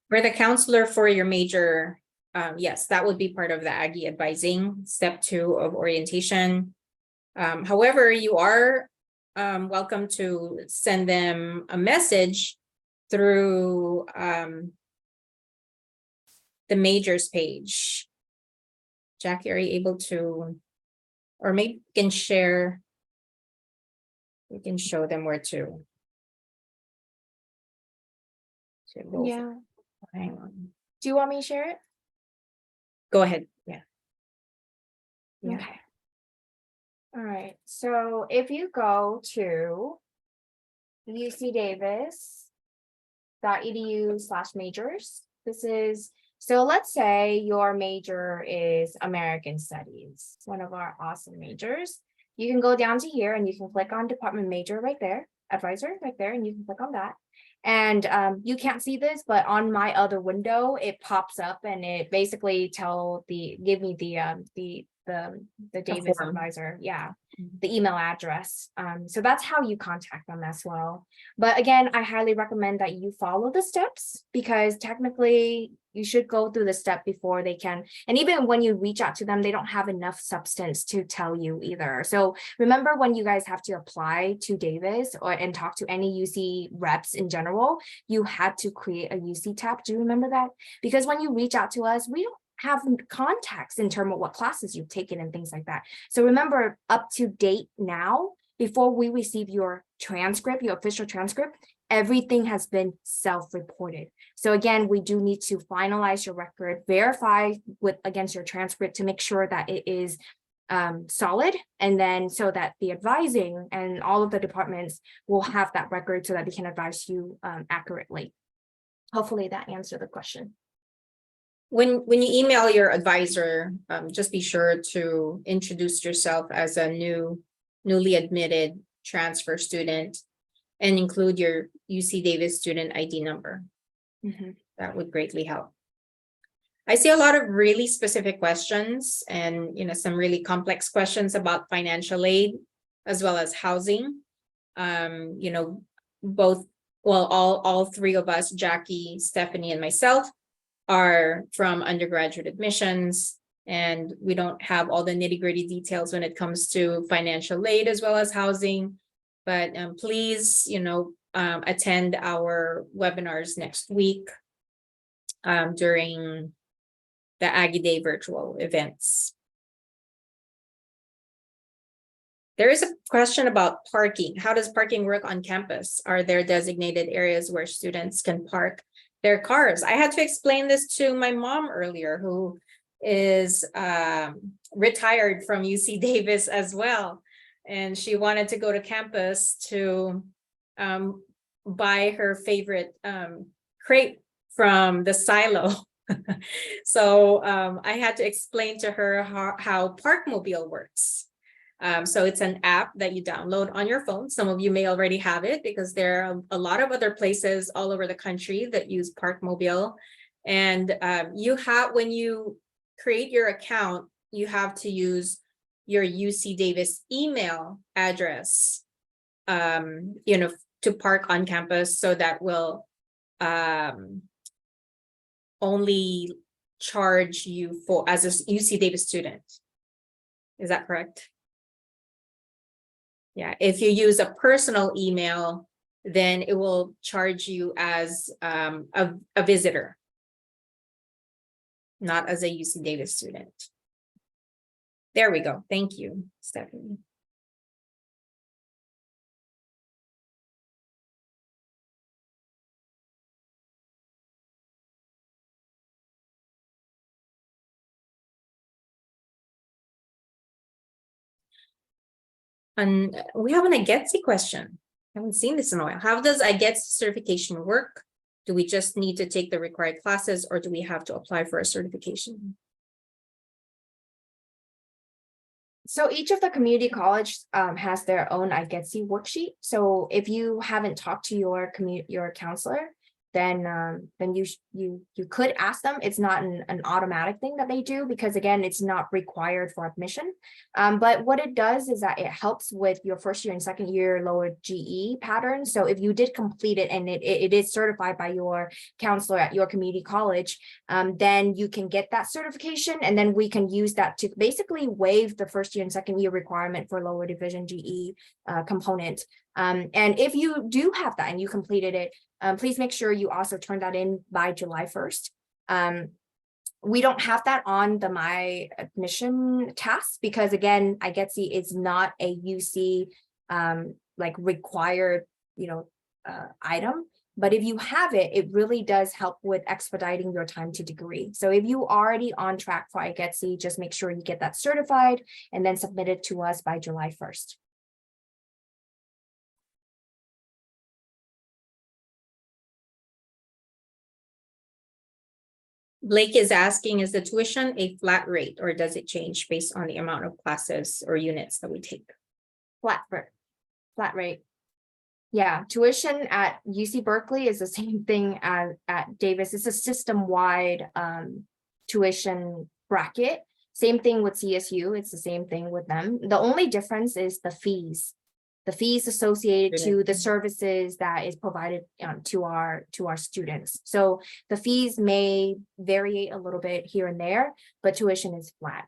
For the counselor for your major, yes, that would be part of the Aggie advising, step 2 of orientation. However, you are welcome to send them a message through the majors page. Jackie, are you able to, or maybe you can share, we can show them where to. Yeah. Hang on. Do you want me to share it? Go ahead. Yeah. Okay. All right. So if you go to ucdavis.edu/majors, this is, so let's say your major is American Studies, one of our awesome majors. You can go down to here and you can click on department major right there, advisor right there, and you can click on that. And you can't see this, but on my other window, it pops up and it basically give me the Davis advisor, the email address. So that's how you contact them as well. But again, I highly recommend that you follow the steps, because technically you should go through the step before they can. And even when you reach out to them, they don't have enough substance to tell you either. So remember, when you guys have to apply to Davis and talk to any UC reps in general, you had to create a UC tab. Do you remember that? Because when you reach out to us, we don't have contacts in terms of what classes you've taken and things like that. So remember, up to date now, before we receive your transcript, your official transcript, everything has been self-reported. So again, we do need to finalize your record, verify against your transcript to make sure that it is solid, and then so that the advising and all of the departments will have that record so that they can advise you accurately. Hopefully that answered the question. When you email your advisor, just be sure to introduce yourself as a newly admitted transfer student and include your UC Davis student ID number. That would greatly help. I see a lot of really specific questions and some really complex questions about financial aid as well as housing. All three of us, Jackie, Stephanie, and myself, are from undergraduate admissions, and we don't have all the nitty-gritty details when it comes to financial aid as well as housing. But please, attend our webinars next week during the Aggie Day virtual events. There is a question about parking. How does parking work on campus? Are there designated areas where students can park their cars? I had to explain this to my mom earlier, who is retired from UC Davis as well. And she wanted to go to campus to buy her favorite crepe from the silo. So I had to explain to her how Parkmobile works. So it's an app that you download on your phone. Some of you may already have it because there are a lot of other places all over the country that use Parkmobile. And when you create your account, you have to use your UC Davis email address, to park on campus. So that will only charge you as a UC Davis student. Is that correct? Yeah, if you use a personal email, then it will charge you as a visitor, not as a UC Davis student. There we go. Thank you, Stephanie. And we have an Aggies question. I haven't seen this in a while. How does Aggies certification work? Do we just need to take the required classes, or do we have to apply for a certification? So each of the community college has their own Aggies worksheet. So if you haven't talked to your counselor, then you could ask them. It's not an automatic thing that they do, because again, it's not required for admission. But what it does is that it helps with your first year and second year lower GE pattern. So if you did complete it and it is certified by your counselor at your community college, then you can get that certification, and then we can use that to basically waive the first year and second year requirement for lower division GE component. And if you do have that and you completed it, please make sure you also turn that in by July 1st. We don't have that on the My Admission task because, again, Aggies is not a UC like required, item. But if you have it, it really does help with expediting your time to degree. So if you already on track for Aggies, just make sure you get that certified and then submit it to us by July 1st. Blake is asking, is the tuition a flat rate, or does it change based on the amount of classes or units that we take? Flat rate. Yeah, tuition at UC Berkeley is the same thing as at Davis. It's a system-wide tuition bracket. Same thing with CSU. It's the same thing with them. The only difference is the fees. The fees associated to the services that is provided to our students. So the fees may vary a little bit here and there, but tuition is flat.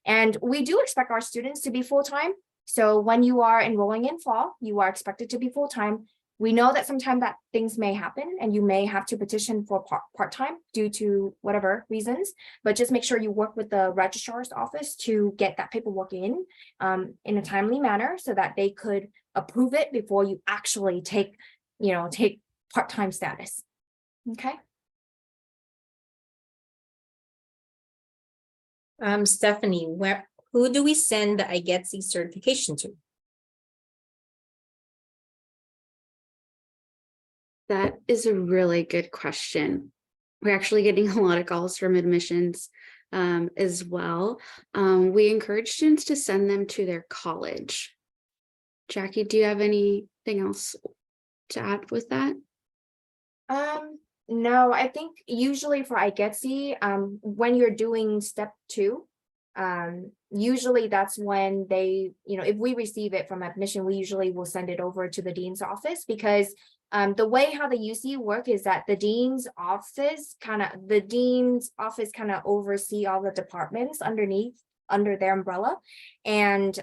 And we do expect our students to be full-time. So when you are enrolling in fall, you are expected to be full-time. We know that sometimes that things may happen and you may have to petition for part-time due to whatever reasons, but just make sure you work with the registrar's office to get that paperwork in a timely manner so that they could approve it before you actually take part-time status. Okay. Stephanie, who do we send the Aggies certification to? That is a really good question. We're actually getting a lot of calls from admissions as well. We encourage students to send them to their college. Jackie, do you have anything else to add with that? No, I think usually for Aggies, when you're doing step 2, usually that's when they, if we receive it from admission, we usually will send it over to the dean's office, because the way how the UC work is that the dean's office kind of oversee all the departments under their umbrella, and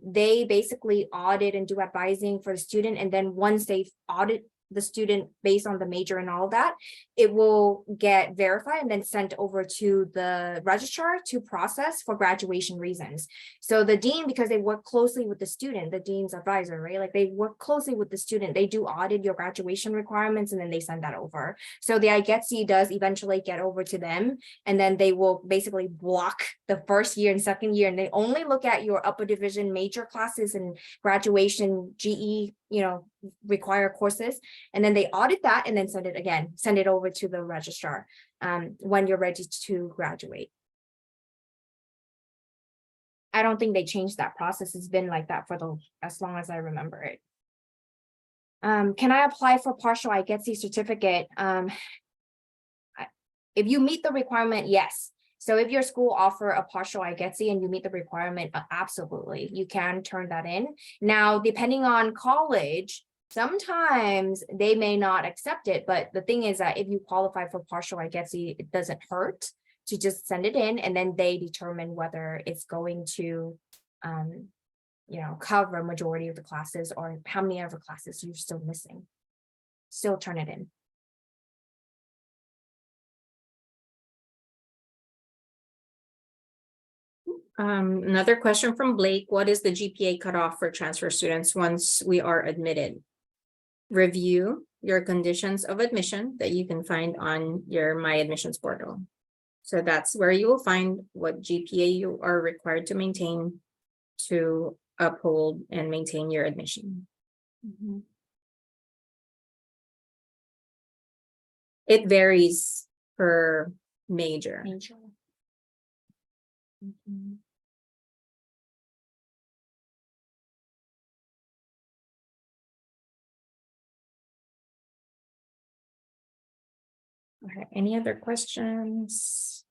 they basically audit and do advising for the student, and then once they audit the student based on the major and all that, it will get verified and then sent over to the registrar to process for graduation reasons. So the dean, because they work closely with the student, the dean's advisor, right? Like they work closely with the student, they do audit your graduation requirements and then they send that over. So the Aggies does eventually get over to them, and then they will basically block the first year and second year, and they only look at your upper division major classes and graduation GE, require courses, and then they audit that and then send it over to the registrar when you're ready to graduate. I don't think they changed that process. It's been like that for as long as I remember it. Can I apply for partial Aggies certificate? If you meet the requirement, yes. So if your school offer a partial Aggies and you meet the requirement, absolutely, you can turn that in. Now, depending on college, sometimes they may not accept it, but the thing is that if you qualify for partial Aggies, it doesn't hurt to just send it in, and then they determine whether it's going to, cover a majority of the classes or how many other classes you're still missing. Still turn it in. Another question from Blake. What is the GPA cutoff for transfer students once we are admitted? Review your conditions of admission that you can find on your myadmissions portal. So that's where you will find what GPA you are required to maintain to uphold and maintain your admission. Mm-hmm. It varies per major. Mm-hmm. Okay, any other questions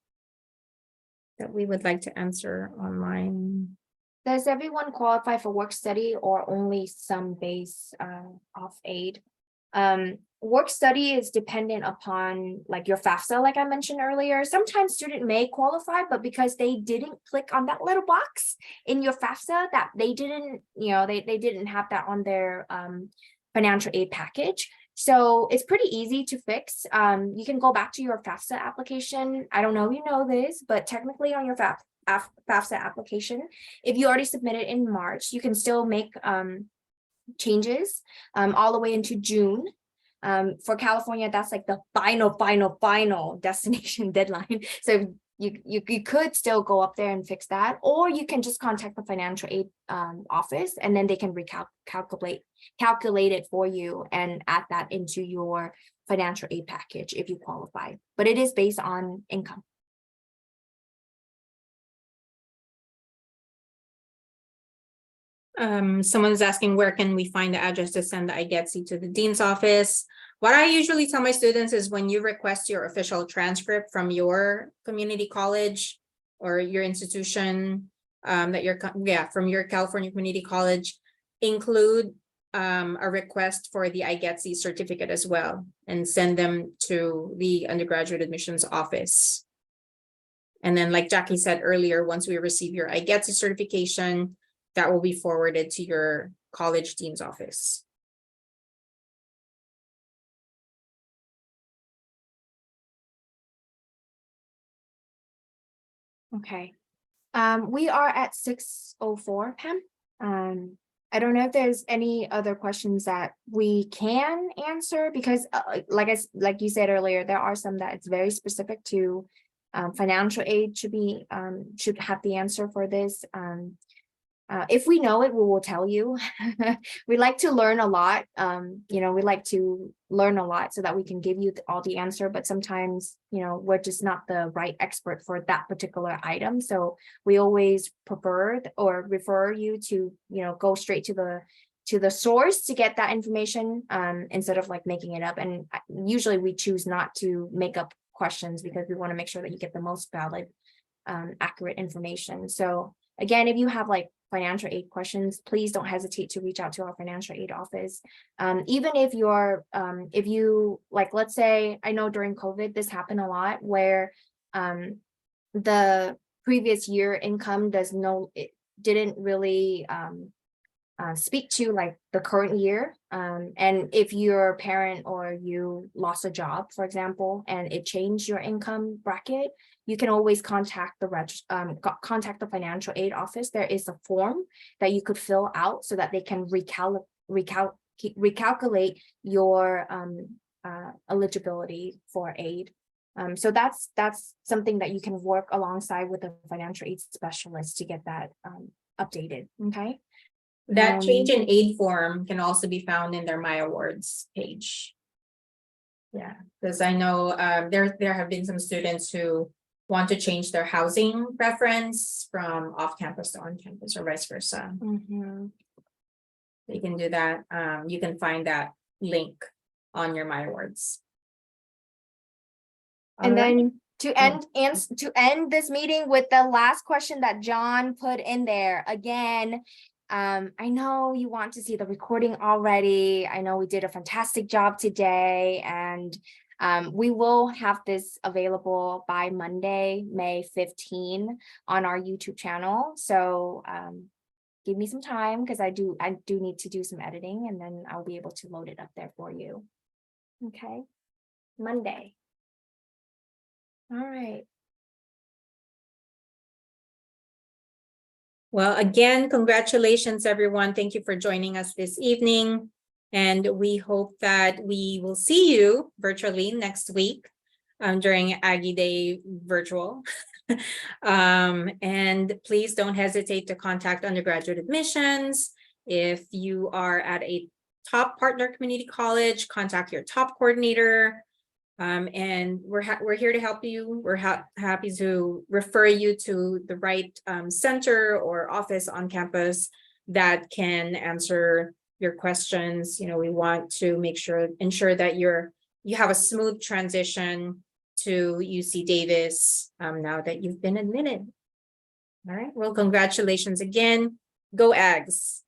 that we would like to answer online? Does everyone qualify for work study or only some base off aid? Work study is dependent upon like your FAFSA, like I mentioned earlier. Sometimes student may qualify, but because they didn't click on that little box in your FAFSA, that they didn't, they didn't have that on their financial aid package. So it's pretty easy to fix. You can go back to your FAFSA application. I don't know if you know this, but technically on your FAFSA application, if you already submitted in March, you can still make changes all the way into June. For California, that's like the final destination deadline. So you could still go up there and fix that, or you can just contact the financial aid office, and then they can calculate it for you and add that into your financial aid package if you qualify. But it is based on income. Someone is asking, where can we find the address to send the Aggies to the dean's office? What I usually tell my students is when you request your official transcript from your community college or your institution from your California community college, include a request for the Aggies certificate as well, and send them to the undergraduate admissions office. And then, like Jackie said earlier, once we receive your Aggies certification, that will be forwarded to your college dean's office. Okay. We are at 6:04, Pam. I don't know if there's any other questions that we can answer, because like you said earlier, there are some that it's very specific to financial aid should have the answer for this. If we know it, we will tell you. We like to learn a lot. We like to learn a lot so that we can give you all the answer, but sometimes, we're just not the right expert for that particular item. So we always prefer or refer you to, go straight to the source to get that information, instead of like making it up. And usually we choose not to make up questions because we want to make sure that you get the most valid, accurate information. So again, if you have like financial aid questions, please don't hesitate to reach out to our financial aid office. Even if if you, like, let's say, I know during COVID, this happened a lot where the previous year income didn't really speak to like the current year. And if you're a parent or you lost a job, for example, and it changed your income bracket, you can always contact the financial aid office. There is a form that you could fill out so that they can recalculate your eligibility for aid. So that's something that you can work alongside with a financial aid specialist to get that updated. Okay. That change in aid form can also be found in their My Awards page. Yeah, because I know there have been some students who want to change their housing preference from off campus to on campus or vice versa. Mm-hmm. You can do that. You can find that link on your My Awards. And then to end this meeting with the last question that John put in there again. I know you want to see the recording already. I know we did a fantastic job today, and we will have this available by Monday, May 15 on our YouTube channel. So give me some time because I do need to do some editing, and then I'll be able to load it up there for you. Okay, Monday. All right. Well, again, congratulations, everyone. Thank you for joining us this evening. And we hope that we will see you virtually next week during Aggie Day virtual. And please don't hesitate to contact undergraduate admissions. If you are at a top partner community college, contact your top coordinator. And we're here to help you. We're happy to refer you to the right center or office on campus that can answer your questions. We want to ensure that you have a smooth transition to UC Davis now that you've been admitted. All right. Well, congratulations again. Go Aggies.